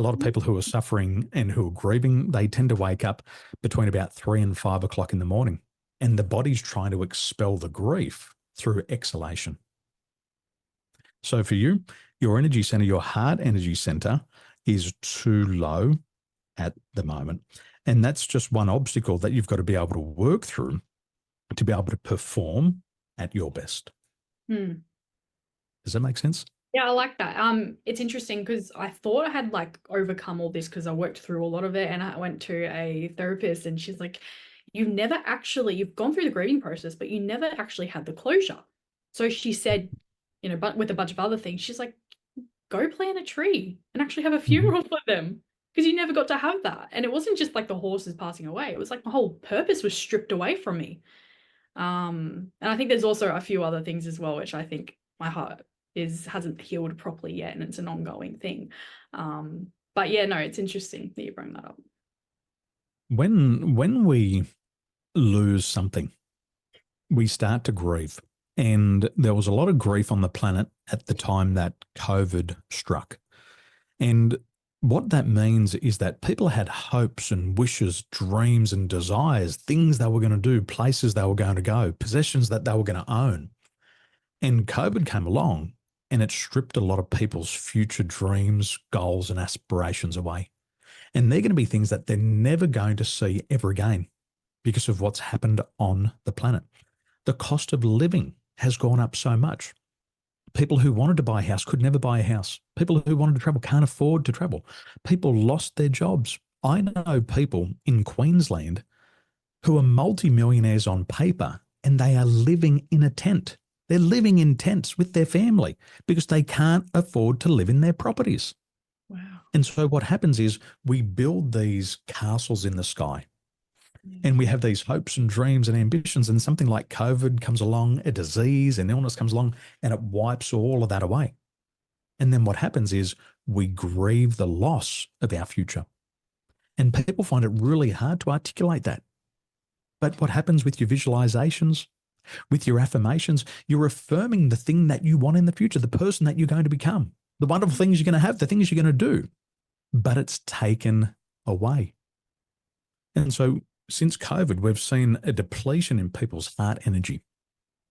A lot of people who are suffering and who are grieving, they tend to wake up between about 3 and 5 o'clock in the morning, and the body's trying to expel the grief through exhalation. So for you, your energy center, your heart energy center is too low at the moment. And that's just one obstacle that you've got to be able to work through to be able to perform at your best. Hmm. Does that make sense? Yeah, I like that. It's interesting because I thought I had like overcome all this because I worked through a lot of it and I went to a therapist and she's like, you've gone through the grieving process, but you never actually had the closure. So she said, but with a bunch of other things, she's like, go plant a tree and actually have a Mhm. funeral for them because you never got to have that. And it wasn't just like the horses passing away. It was like my whole purpose was stripped away from me. And I think there's also a few other things as well, which I think my heart hasn't healed properly yet, and it's an ongoing thing. But yeah, no, it's interesting that you bring that up. When we lose something, we start to grieve. And there was a lot of grief on the planet at the time that COVID struck. And what that means is that people had hopes and wishes, dreams and desires, things they were going to do, places they were going to go, possessions that they were going to own. And COVID came along and it stripped a lot of people's future dreams, goals, and aspirations away. And they're going to be things that they're never going to see ever again because of what's happened on the planet. The cost of living has gone up so much. People who wanted to buy a house could never buy a house. People who wanted to travel can't afford to travel. People lost their jobs. I know people in Queensland who are multimillionaires on paper and they are living in a tent. They're living in tents with their family because they can't afford to live in their properties. Wow. And so what happens is we build these castles in the sky Yeah. and we have these hopes and dreams and ambitions, and something like COVID comes along, a disease, an illness comes along, and it wipes all of that away. And then what happens is we grieve the loss of our future. And people find it really hard to articulate that. But what happens with your visualizations, with your affirmations, you're affirming the thing that you want in the future, the person that you're going to become, the wonderful things you're going to have, the things you're going to do, but it's taken away. And so since COVID, we've seen a depletion in people's heart energy.